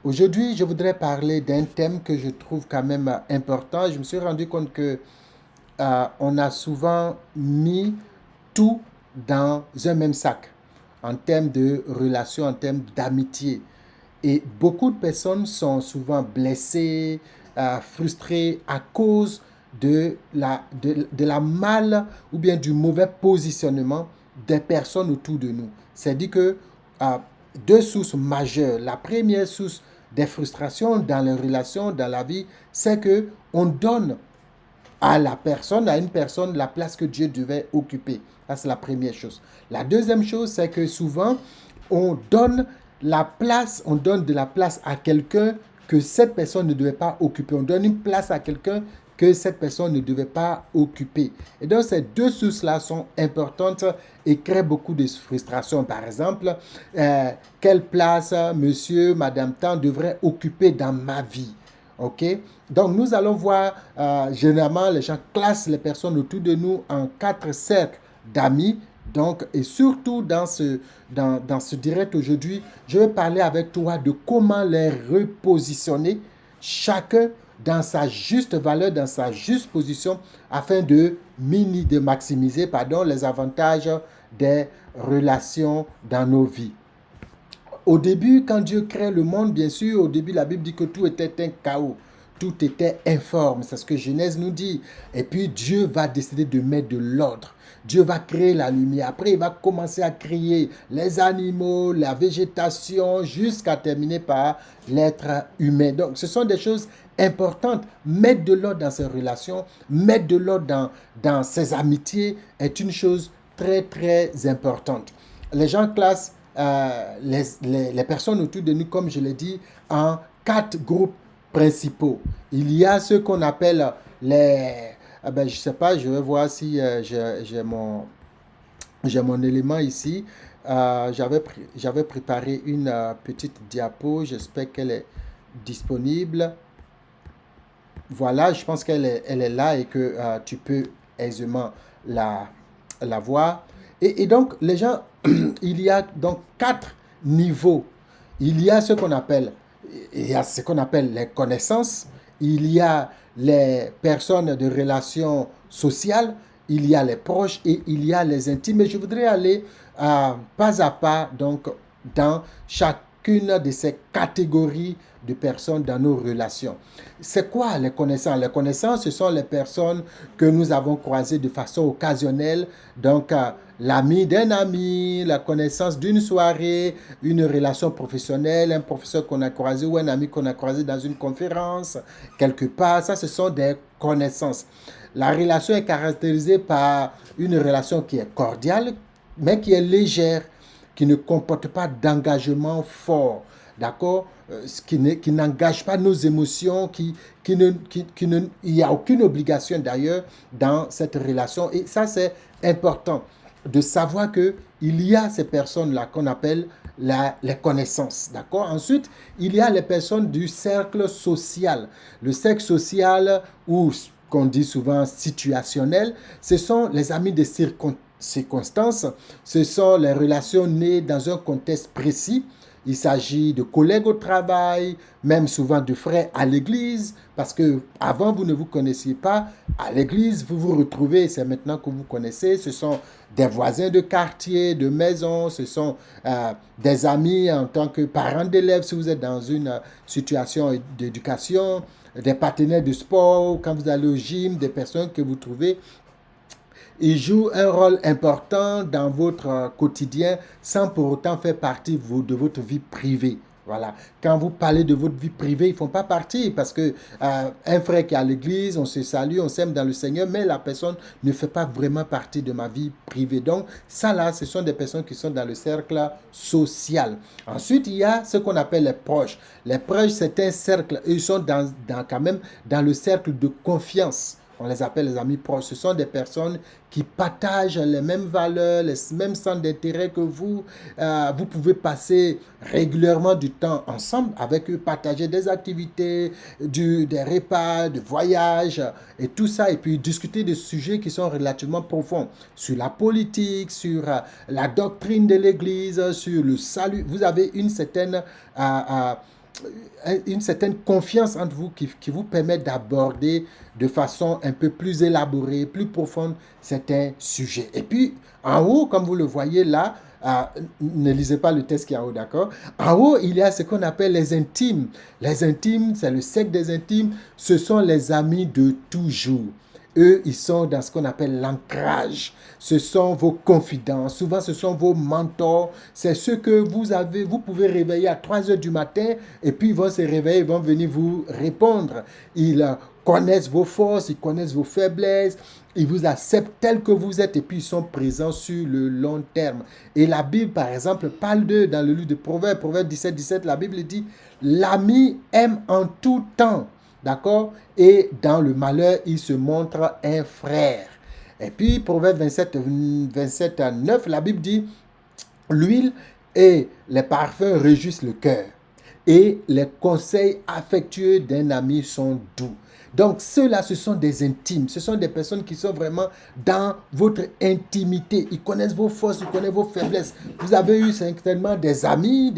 Aujourd'hui, je voudrais parler d'un thème que je trouve quand même important. Je me suis rendu compte que on a souvent mis tout dans un même sac en termes de relations, en termes d'amitié. Et beaucoup de personnes sont souvent blessées, frustrées à cause de la mal ou bien du mauvais positionnement des personnes autour de nous. C'est-à-dire que euh, deux sources majeures. La première source des frustrations dans les relations, dans la vie, c'est que on donne à une personne, la place que Dieu devait occuper. Ça, c'est la première chose. La deuxième chose, c'est que souvent, on donne on donne de la place à quelqu'un que cette personne ne devait pas occuper. On donne une place à quelqu'un que cette personne ne devait pas occuper. Et donc, ces deux sources-là sont importantes et créent beaucoup de frustration. Par exemple, quelle place monsieur, madame Tan devrait occuper dans ma vie? OK? Donc, nous allons voir, généralement, les gens classent les personnes autour de nous en quatre cercles d'amis. Donc, et surtout dans ce direct aujourd'hui, je vais parler avec toi de comment les repositionner, chacun dans sa juste valeur, dans sa juste position, afin de maximiser les avantages des relations dans nos vies. Au début, quand Dieu crée le monde, bien sûr, au début, la Bible dit que tout était un chaos. Tout était informe, c'est ce que Genèse nous dit. Et puis Dieu va décider de mettre de l'ordre. Dieu va créer la lumière. Après, il va commencer à créer les animaux, la végétation, jusqu'à terminer par l'être humain. Donc, ce sont des choses importantes. Mettre de l'ordre dans ses relations, mettre de l'ordre dans ses amitiés est une chose très, très importante. Les gens classent les personnes autour de nous, comme je l'ai dit, en quatre groupes principaux. Il y a ceux qu'on appelle les... je ne sais pas, je vais voir si j'ai mon élément ici. J'avais préparé une petite diapo. J'espère qu'elle est disponible. Voilà, je pense elle est là et que tu peux aisément la, la voir. Et donc, les gens, il y a donc quatre niveaux. Il y a il y a ce qu'on appelle les connaissances, il y a les personnes de relations sociales, il y a les proches et il y a les intimes. Et je voudrais aller pas à pas donc dans chacune de ces catégories de personnes dans nos relations. C'est quoi les connaissances? Les connaissances, ce sont les personnes que nous avons croisées de façon occasionnelle. Donc, l'ami d'un ami, la connaissance d'une soirée, une relation professionnelle, un professeur qu'on a croisé ou un ami qu'on a croisé dans une conférence, quelque part. Ça, ce sont des connaissances. La relation est caractérisée par une relation qui est cordiale, mais qui est légère, qui ne comporte pas d'engagement fort. D'accord? Qui n'engage pas nos émotions, il n'y a aucune obligation d'ailleurs dans cette relation. Et ça, c'est important de savoir qu'il y a ces personnes-là qu'on appelle les connaissances. D'accord? Ensuite, il y a les personnes du cercle social. Le cercle social, ou qu'on dit souvent situationnel, ce sont les amis de circonstances, ce sont les relations nées dans un contexte précis. Il s'agit de collègues au travail, même souvent de frères à l'église, parce que avant vous ne vous connaissiez pas. À l'église, vous vous retrouvez, c'est maintenant que vous connaissez. Ce sont des voisins de quartier, de maison, ce sont des amis en tant que parents d'élèves si vous êtes dans une situation d'éducation, des partenaires de sport, quand vous allez au gym, des personnes que vous trouvez. Ils jouent un rôle important dans votre quotidien sans pour autant faire partie de votre vie privée. Voilà. Quand vous parlez de votre vie privée, ils ne font pas partie parce que un frère qui est à l'église, on se salue, on s'aime dans le Seigneur, mais la personne ne fait pas vraiment partie de ma vie privée. Donc, ça là, ce sont des personnes qui sont dans le cercle social. Ensuite, il y a ce qu'on appelle les proches. Les proches, c'est un cercle. Ils sont quand même dans le cercle de confiance. On les appelle les amis proches. Ce sont des personnes qui partagent les mêmes valeurs, les mêmes centres d'intérêt que vous. Vous pouvez passer régulièrement du temps ensemble avec eux, partager des activités, des repas, des voyages et tout ça. Et puis discuter de sujets qui sont relativement profonds sur la politique, sur la doctrine de l'Église, sur le salut. Vous avez une certaine une certaine confiance entre vous qui vous permet d'aborder de façon un peu plus élaborée, plus profonde certains sujets. Et puis, en haut, comme vous le voyez là, ne lisez pas le texte qui est en haut, d'accord? En haut, il y a ce qu'on appelle les intimes. Les intimes, c'est le cercle des intimes. Ce sont les amis de toujours. Eux, ils sont dans ce qu'on appelle l'ancrage. Ce sont vos confidents. Souvent, ce sont vos mentors. C'est ceux que vous pouvez réveiller à 3 heures du matin et puis ils vont se réveiller, ils vont venir vous répondre. Ils connaissent vos forces, ils connaissent vos faiblesses. Ils vous acceptent tel que vous êtes et puis ils sont présents sur le long terme. Et la Bible, par exemple, parle d'eux dans le livre de Proverbes, Proverbes 17, la Bible dit, l'ami aime en tout temps. D'accord? Et dans le malheur, il se montre un frère. Et puis, Proverbe 27, 9, la Bible dit, l'huile et les parfums réjouissent le cœur. Et les conseils affectueux d'un ami sont doux. Donc, ceux-là, ce sont des intimes. Ce sont des personnes qui sont vraiment dans votre intimité. Ils connaissent vos forces, ils connaissent vos faiblesses. Vous avez eu certainement des amis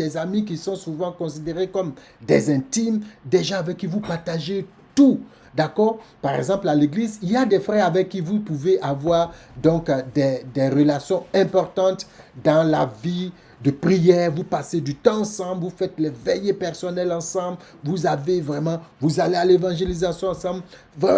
qui sont souvent considérés comme des intimes, des gens avec qui vous partagez tout. D'accord? Par exemple, à l'église, il y a des frères avec qui vous pouvez avoir donc des relations importantes dans la vie de prière, vous passez du temps ensemble, vous faites les veillées personnelles ensemble, vous allez à l'évangélisation ensemble.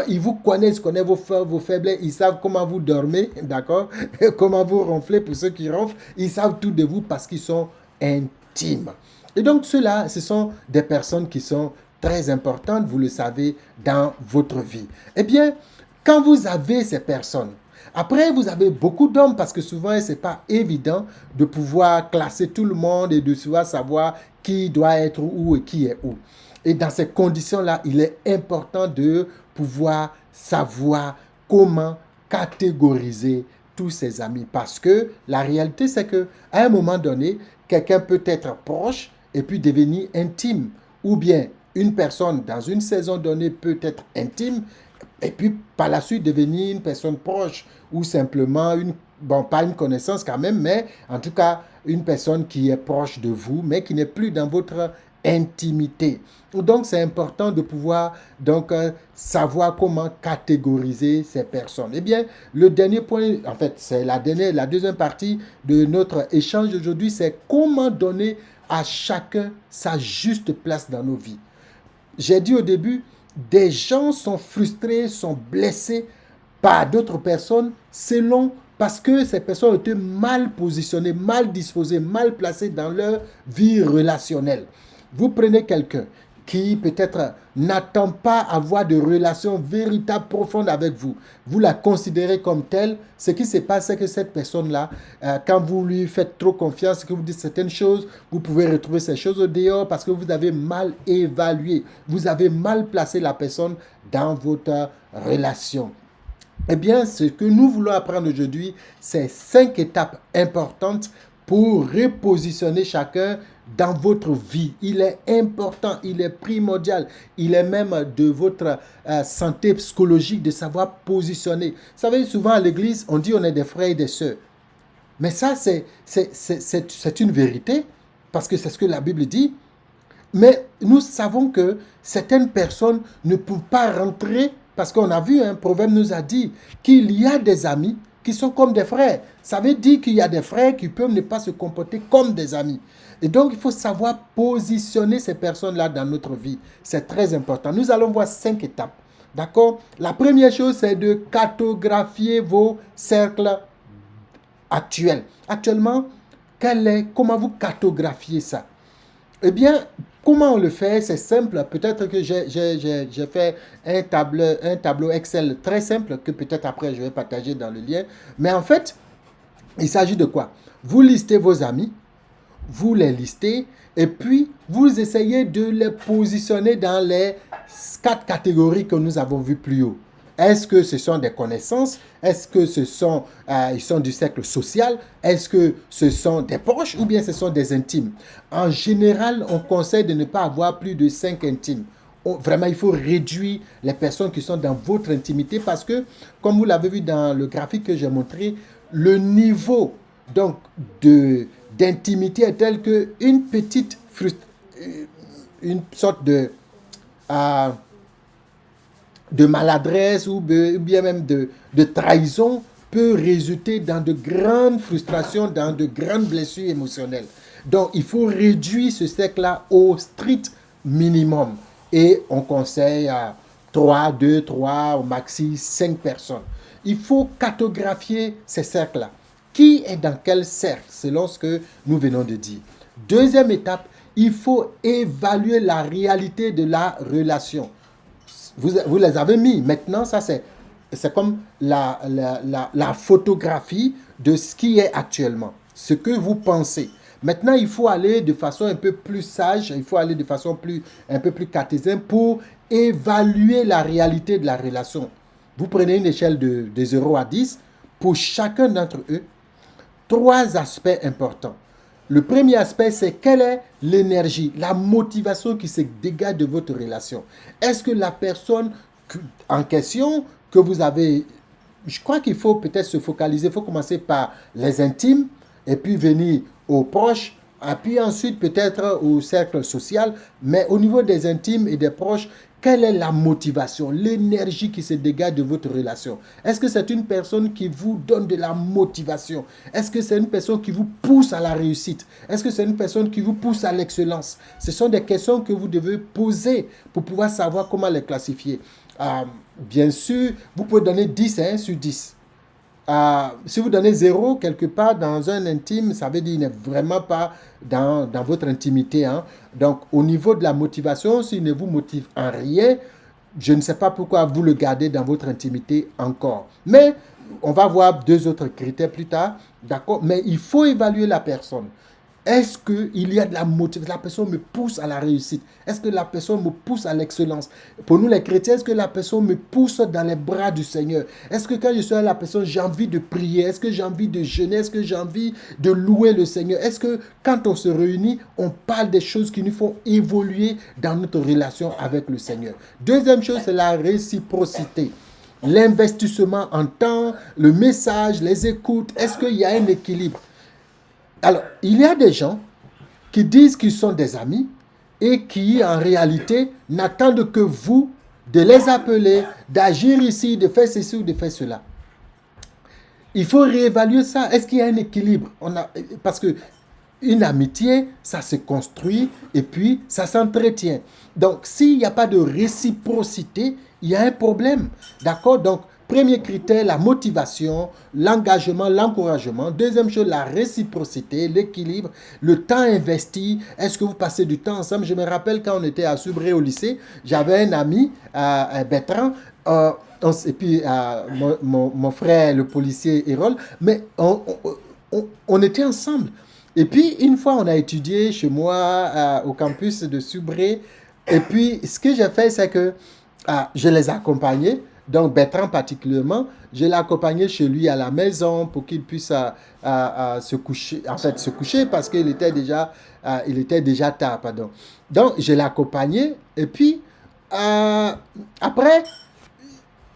Ils vous connaissent vos forces, vos faiblesses, ils savent comment vous dormez, d'accord? Comment vous ronflez pour ceux qui ronflent, ils savent tout de vous parce qu'ils sont intimes. Et donc ceux-là, ce sont des personnes qui sont très importantes, vous le savez, dans votre vie. Eh bien, quand vous avez ces personnes, après, vous avez beaucoup d'hommes parce que souvent, ce n'est pas évident de pouvoir classer tout le monde et de savoir qui doit être où et qui est où. Et dans ces conditions-là, il est important de pouvoir savoir comment catégoriser tous ses amis. Parce que la réalité, c'est qu'à un moment donné, quelqu'un peut être proche et puis devenir intime. Ou bien une personne, dans une saison donnée, peut être intime et puis par la suite devenir une personne proche ou simplement pas une connaissance quand même, mais en tout cas une personne qui est proche de vous, mais qui n'est plus dans votre intimité. Donc c'est important de pouvoir savoir comment catégoriser ces personnes. Eh bien, le dernier point, en fait, c'est la deuxième partie de notre échange aujourd'hui, c'est comment donner à chacun sa juste place dans nos vies. J'ai dit au début, des gens sont frustrés, sont blessés par d'autres personnes parce que ces personnes ont été mal positionnées, mal disposées, mal placées dans leur vie relationnelle. Vous prenez quelqu'un qui peut-être n'attend pas avoir de relation véritable, profonde avec vous. Vous la considérez comme telle. Ce qui se passe, c'est que cette personne-là, quand vous lui faites trop confiance, que vous dites certaines choses, vous pouvez retrouver ces choses au dehors parce que vous avez mal évalué. Vous avez mal placé la personne dans votre relation. Eh bien, ce que nous voulons apprendre aujourd'hui, c'est 5 étapes importantes pour repositionner chacun dans votre vie. Il est important, il est primordial, il est même de votre santé psychologique de savoir positionner. Vous savez, souvent à l'église, on dit on est des frères et des sœurs. Mais ça, c'est une vérité, parce que c'est ce que la Bible dit. Mais nous savons que certaines personnes ne peuvent pas rentrer, parce qu'on a vu, un proverbe nous a dit qu'il y a des amis qui sont comme des frères. Ça veut dire qu'il y a des frères qui peuvent ne pas se comporter comme des amis. Et donc, il faut savoir positionner ces personnes-là dans notre vie. C'est très important. Nous allons voir 5 étapes. D'accord? La première chose, c'est de cartographier vos cercles actuels. Actuellement, comment vous cartographiez ça? Eh bien, comment on le fait? C'est simple. Peut-être que j'ai fait un tableau Excel très simple que peut-être après je vais partager dans le lien. Mais en fait, il s'agit de quoi? Vous listez vos amis, vous les listez et puis vous essayez de les positionner dans les 4 catégories que nous avons vues plus haut. Est-ce que ce sont des connaissances? Est-ce que ils sont du cercle social? Est-ce que ce sont des proches ou bien ce sont des intimes? En général, on conseille de ne pas avoir plus de 5 intimes. Vraiment, il faut réduire les personnes qui sont dans votre intimité parce que, comme vous l'avez vu dans le graphique que j'ai montré, le niveau d'intimité est tel qu'une petite une sorte euh, de maladresse ou bien même de trahison peut résulter dans de grandes frustrations, dans de grandes blessures émotionnelles. Donc, il faut réduire ce cercle-là au strict minimum. Et on conseille à 3, 2, 3, au maxi 5 personnes. Il faut cartographier ces cercles-là. Qui est dans quel cercle, selon ce que nous venons de dire. Deuxième étape, il faut évaluer la réalité de la relation. Vous les avez mis. Maintenant, ça c'est comme la photographie de ce qui est actuellement, ce que vous pensez. Maintenant, il faut aller de façon un peu plus sage, il faut aller de façon un peu plus cartésienne pour évaluer la réalité de la relation. Vous prenez une échelle de 0 à 10. Pour chacun d'entre eux, 3 aspects importants. Le premier aspect, c'est quelle est l'énergie, la motivation qui se dégage de votre relation. Est-ce que la personne en question que vous avez, je crois qu'il faut peut-être se focaliser, il faut commencer par les intimes et puis venir aux proches, et puis ensuite peut-être au cercle social, mais au niveau des intimes et des proches, quelle est la motivation, l'énergie qui se dégage de votre relation? Est-ce que c'est une personne qui vous donne de la motivation? Est-ce que c'est une personne qui vous pousse à la réussite? Est-ce que c'est une personne qui vous pousse à l'excellence? Ce sont des questions que vous devez poser pour pouvoir savoir comment les classifier. Bien sûr, vous pouvez donner 10 sur 10. Si vous donnez 0 quelque part dans un intime, ça veut dire qu'il n'est vraiment pas dans votre intimité. Hein. Donc, au niveau de la motivation, s'il ne vous motive en rien, je ne sais pas pourquoi vous le gardez dans votre intimité encore. Mais on va voir 2 autres critères plus tard. D'accord? Mais il faut évaluer la personne. Est-ce qu'il y a de la motivation? La personne me pousse à la réussite. Est-ce que la personne me pousse à l'excellence? Pour nous les chrétiens, est-ce que la personne me pousse dans les bras du Seigneur? Est-ce que quand je suis avec la personne, j'ai envie de prier? Est-ce que j'ai envie de jeûner? Est-ce que j'ai envie de louer le Seigneur? Est-ce que quand on se réunit, on parle des choses qui nous font évoluer dans notre relation avec le Seigneur? Deuxième chose, c'est la réciprocité. L'investissement en temps, le message, les écoutes. Est-ce qu'il y a un équilibre? Alors, il y a des gens qui disent qu'ils sont des amis et qui, en réalité, n'attendent que vous de les appeler, d'agir ici, de faire ceci ou de faire cela. Il faut réévaluer ça. Est-ce qu'il y a un équilibre? Parce que une amitié, ça se construit et puis ça s'entretient. Donc, s'il n'y a pas de réciprocité, il y a un problème. D'accord? Donc, premier critère, la motivation, l'engagement, l'encouragement. Deuxième chose, la réciprocité, l'équilibre, le temps investi. Est-ce que vous passez du temps ensemble? Je me rappelle quand on était à Subré au lycée, j'avais un ami, Bertrand, et puis mon frère, le policier Hérol, mais on était ensemble. Et puis, une fois, on a étudié chez moi au campus de Subré. Et puis, ce que j'ai fait, c'est que je les accompagnais. Donc, Bertrand particulièrement, je l'ai accompagné chez lui à la maison pour qu'il puisse se coucher, en fait, se coucher parce qu'il était déjà tard, pardon. Donc, je l'ai accompagné et puis, après,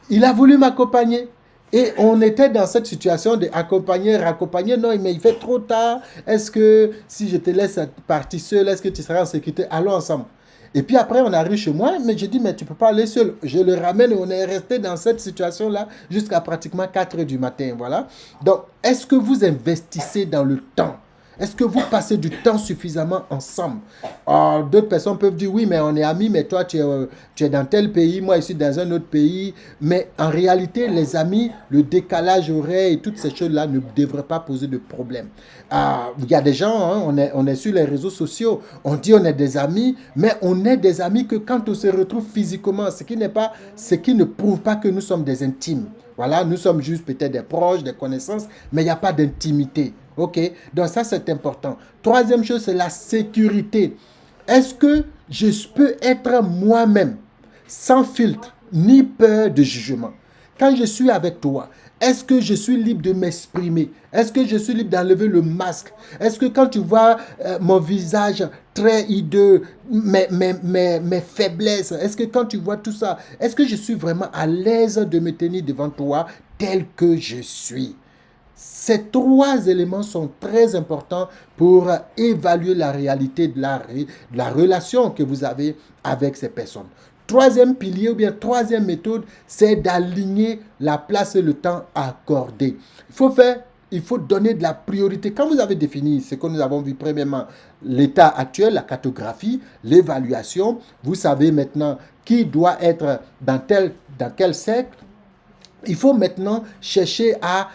il a voulu m'accompagner. Et on était dans cette situation de accompagner, raccompagner. Non, mais il fait trop tard. Est-ce que si je te laisse partir seul, est-ce que tu seras en sécurité? Allons ensemble. Et puis après, on arrive chez moi, mais je dis, mais tu ne peux pas aller seul. Je le ramène et on est resté dans cette situation-là jusqu'à pratiquement 4 heures du matin. Voilà. Donc, est-ce que vous investissez dans le temps? Est-ce que vous passez du temps suffisamment ensemble? D'autres personnes peuvent dire, oui, mais on est amis, mais toi, tu es dans tel pays, moi, je suis dans un autre pays. Mais en réalité, les amis, le décalage horaire et toutes ces choses-là ne devraient pas poser de problème. Il y a des gens, hein, on est sur les réseaux sociaux, on dit on est des amis, mais on est des amis que quand on se retrouve physiquement, ce qui ne prouve pas que nous sommes des intimes. Voilà, nous sommes juste peut-être des proches, des connaissances, mais il n'y a pas d'intimité. Ok, donc ça c'est important. Troisième chose, c'est la sécurité. Est-ce que je peux être moi-même, sans filtre, ni peur de jugement? Quand je suis avec toi, est-ce que je suis libre de m'exprimer? Est-ce que je suis libre d'enlever le masque? Est-ce que quand tu vois mon visage très hideux, mes faiblesses, est-ce que quand tu vois tout ça, est-ce que je suis vraiment à l'aise de me tenir devant toi tel que je suis? Ces trois éléments sont très importants pour évaluer la réalité de la relation que vous avez avec ces personnes. Troisième pilier ou bien troisième méthode, c'est d'aligner la place et le temps accordé. Il faut donner de la priorité. Quand vous avez défini ce que nous avons vu premièrement, l'état actuel, la cartographie, l'évaluation, vous savez maintenant qui doit être dans quel cercle. Il faut maintenant chercher à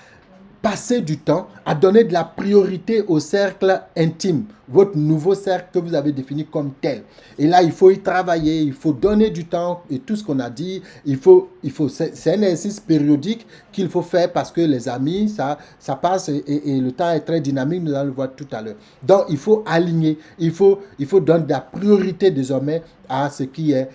passer du temps à donner de la priorité au cercle intime, votre nouveau cercle que vous avez défini comme tel. Et là, il faut y travailler, il faut donner du temps et tout ce qu'on a dit, c'est un exercice périodique qu'il faut faire parce que les amis, ça passe et le temps est très dynamique, nous allons le voir tout à l'heure. Donc, il faut aligner, il faut donner de la priorité désormais à ce qui est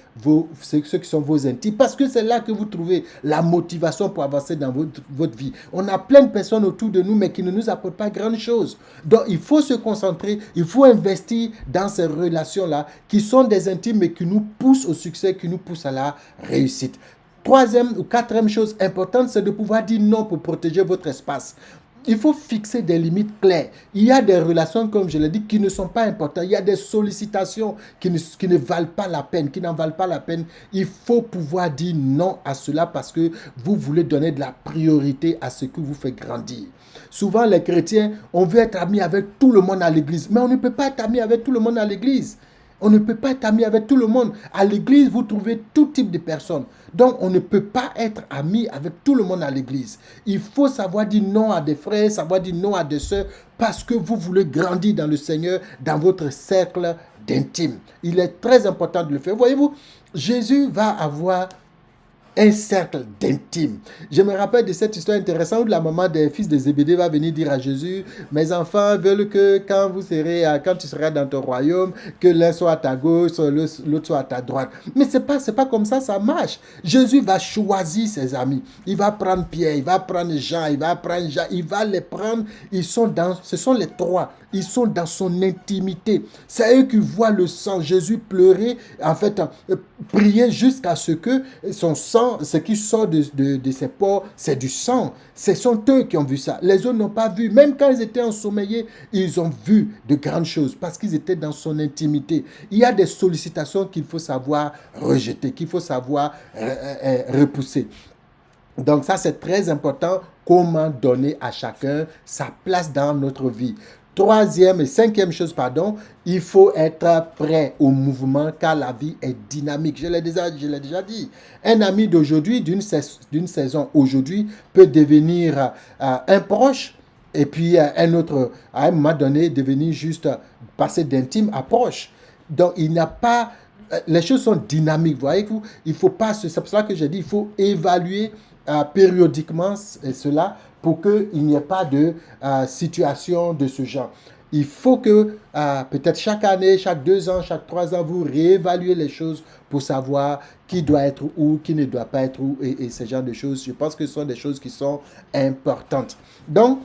ceux qui sont vos intimes, parce que c'est là que vous trouvez la motivation pour avancer dans votre vie. On a plein de personnes autour de nous, mais qui ne nous apportent pas grand chose. Donc, il faut se concentrer, il faut investir dans ces relations-là, qui sont des intimes, mais qui nous poussent au succès, qui nous poussent à la réussite. Troisième ou quatrième chose importante, c'est de pouvoir dire non pour protéger votre espace. Il faut fixer des limites claires. Il y a des relations, comme je l'ai dit, qui ne sont pas importantes. Il y a des sollicitations qui ne valent pas la peine, qui n'en valent pas la peine. Il faut pouvoir dire non à cela parce que vous voulez donner de la priorité à ce qui vous fait grandir. Souvent, les chrétiens, on veut être amis avec tout le monde à l'église, mais on ne peut pas être ami avec tout le monde à l'église. On ne peut pas être ami avec tout le monde. À l'église, vous trouvez tout type de personnes. Donc, on ne peut pas être ami avec tout le monde à l'église. Il faut savoir dire non à des frères, savoir dire non à des sœurs, parce que vous voulez grandir dans le Seigneur, dans votre cercle d'intime. Il est très important de le faire. Voyez-vous, Jésus va avoir un cercle d'intime. Je me rappelle de cette histoire intéressante où la maman des fils de Zébédée va venir dire à Jésus, mes enfants veulent que quand tu seras dans ton royaume, que l'un soit à ta gauche, l'autre soit à ta droite. Mais c'est pas comme ça marche. Jésus va choisir ses amis. Il va prendre Pierre, il va prendre Jean, il va prendre Jacques, il va les prendre. Ce sont les trois. Ils sont dans son intimité. C'est eux qui voient le sang. Jésus pleurer, en fait, prier jusqu'à ce que son sang, ce qui sort de ses pores, c'est du sang. Ce sont eux qui ont vu ça. Les autres n'ont pas vu. Même quand ils étaient ensommeillés, ils ont vu de grandes choses parce qu'ils étaient dans son intimité. Il y a des sollicitations qu'il faut savoir rejeter, qu'il faut savoir repousser. Donc ça, c'est très important, comment donner à chacun sa place dans notre vie. Cinquième chose, il faut être prêt au mouvement car la vie est dynamique. Je l'ai déjà dit. Un ami d'aujourd'hui, d'une saison aujourd'hui, peut devenir un proche et puis un autre, à un moment donné, devenir juste passer d'intime à proche. Donc, il n'y a pas... Les choses sont dynamiques, voyez-vous. Il faut pas... C'est pour ça que j'ai dit, il faut évaluer périodiquement cela pour qu'il n'y ait pas de situation de ce genre. Il faut que peut-être chaque année, chaque 2 ans, chaque 3 ans, vous réévaluez les choses pour savoir qui doit être où, qui ne doit pas être où et ce genre de choses. Je pense que ce sont des choses qui sont importantes. Donc,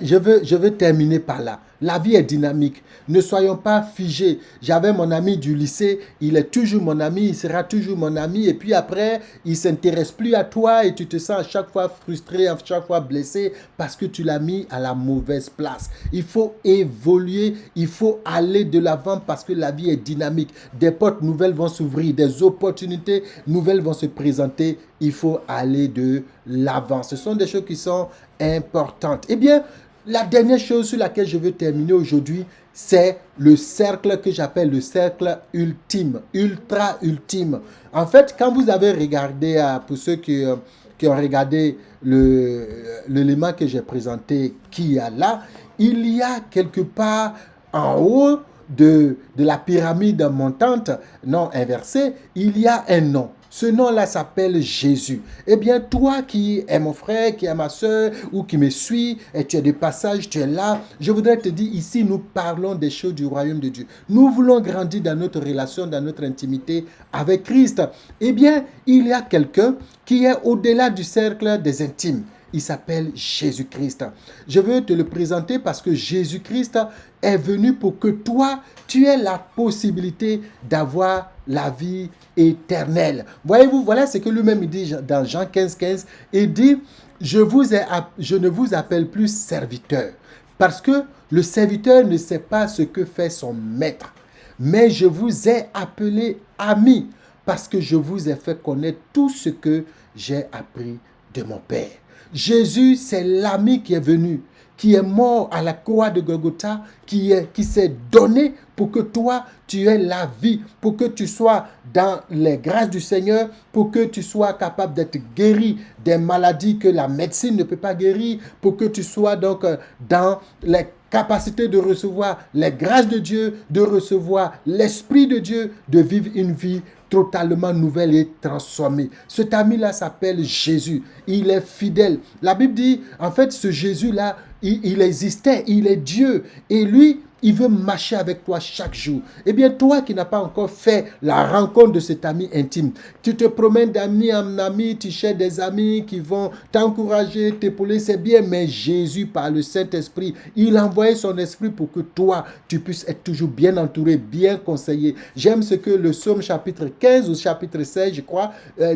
je veux terminer par là. La vie est dynamique. Ne soyons pas figés. J'avais mon ami du lycée, il est toujours mon ami, il sera toujours mon ami. Et puis après, il ne s'intéresse plus à toi et tu te sens à chaque fois frustré, à chaque fois blessé parce que tu l'as mis à la mauvaise place. Il faut évoluer, il faut aller de l'avant parce que la vie est dynamique. Des portes nouvelles vont s'ouvrir, des opportunités nouvelles vont se présenter. Il faut aller de l'avant. Ce sont des choses qui sont importantes. Eh bien, la dernière chose sur laquelle je veux terminer aujourd'hui, c'est le cercle que j'appelle le cercle ultime, ultra ultime. En fait, quand vous avez regardé, pour ceux qui ont regardé l'élément que j'ai présenté, qui y a là, il y a quelque part en haut de la pyramide montante, non inversée, il y a un nom. Ce nom-là s'appelle Jésus. Eh bien, toi qui es mon frère, qui es ma soeur, ou qui me suis, et tu es de passage, tu es là, je voudrais te dire, ici, nous parlons des choses du royaume de Dieu. Nous voulons grandir dans notre relation, dans notre intimité avec Christ. Eh bien, il y a quelqu'un qui est au-delà du cercle des intimes. Il s'appelle Jésus-Christ. Je veux te le présenter parce que Jésus-Christ est venu pour que toi, tu aies la possibilité d'avoir la vie éternelle. Voyez-vous, voilà ce que lui-même dit dans Jean 15, 15. Il dit, je ne vous appelle plus serviteur, parce que le serviteur ne sait pas ce que fait son maître. Mais je vous ai appelé ami, parce que je vous ai fait connaître tout ce que j'ai appris de mon Père. Jésus, c'est l'ami qui est venu, qui est mort à la croix de Golgotha, qui s'est donné pour que toi, tu aies la vie, pour que tu sois dans les grâces du Seigneur, pour que tu sois capable d'être guéri des maladies que la médecine ne peut pas guérir, pour que tu sois donc dans les capacités de recevoir les grâces de Dieu, de recevoir l'Esprit de Dieu, de vivre une vie totalement nouvelle et transformée. Cet ami-là s'appelle Jésus. Il est fidèle. La Bible dit, en fait, ce Jésus-là, il existait, il est Dieu. Et lui, il veut marcher avec toi chaque jour. Eh bien, toi qui n'as pas encore fait la rencontre de cet ami intime, tu te promènes d'ami en ami, tu cherches des amis qui vont t'encourager, t'épauler, c'est bien, mais Jésus, par le Saint-Esprit, il a envoyé son esprit pour que toi, tu puisses être toujours bien entouré, bien conseillé. J'aime ce que le psaume chapitre 15 ou chapitre 16, je crois,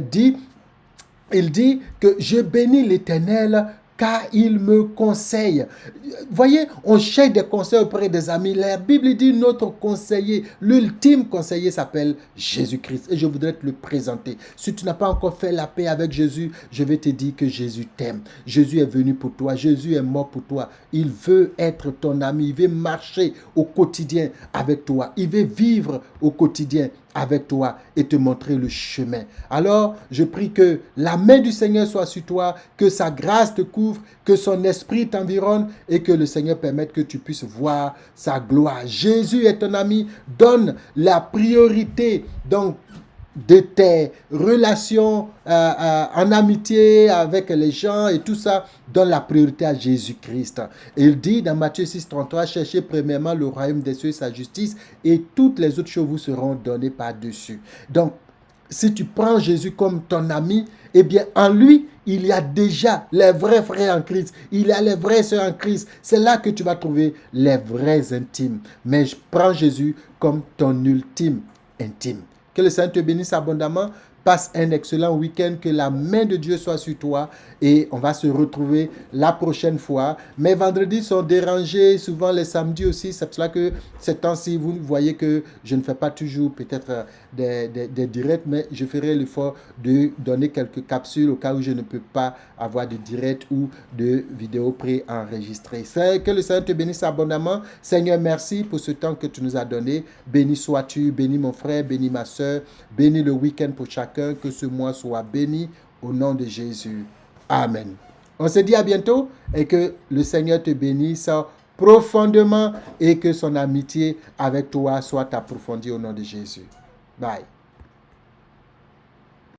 dit. Il dit que je bénis l'Éternel car il me conseille. Voyez, on cherche des conseils auprès des amis. La Bible dit notre conseiller, l'ultime conseiller s'appelle Jésus-Christ. Et je voudrais te le présenter. Si tu n'as pas encore fait la paix avec Jésus, je vais te dire que Jésus t'aime. Jésus est venu pour toi. Jésus est mort pour toi. Il veut être ton ami. Il veut marcher au quotidien avec toi. Il veut vivre au quotidien avec toi et te montrer le chemin. Alors, je prie que la main du Seigneur soit sur toi, que sa grâce te couvre, que son esprit t'environne et que le Seigneur permette que tu puisses voir sa gloire. Jésus est ton ami. Donne la priorité donc de tes relations en amitié avec les gens et tout ça, donne la priorité à Jésus-Christ. Il dit dans Matthieu 6,33, cherchez premièrement le royaume des cieux et sa justice et toutes les autres choses vous seront données par-dessus. Donc, si tu prends Jésus comme ton ami, eh bien, en lui, il y a déjà les vrais frères en Christ. Il y a les vraies sœurs en Christ. C'est là que tu vas trouver les vrais intimes. Mais je prends Jésus comme ton ultime intime. Que le Seigneur te bénisse abondamment. Passe un excellent week-end. Que la main de Dieu soit sur toi. Et on va se retrouver la prochaine fois. Mes vendredis sont dérangés. Souvent les samedis aussi. C'est pour cela que ces temps-ci, vous voyez que je ne fais pas toujours peut-être des directs. Mais je ferai l'effort de donner quelques capsules au cas où je ne peux pas avoir de direct ou de vidéos pré-enregistrées. Que le Seigneur te bénisse abondamment. Seigneur, merci pour ce temps que tu nous as donné. Béni sois-tu. Bénis mon frère. Bénis ma soeur. Bénis le week-end pour chacun. Que ce mois soit béni au nom de Jésus. Amen. On se dit à bientôt et que le Seigneur te bénisse profondément et que son amitié avec toi soit approfondie au nom de Jésus. Bye.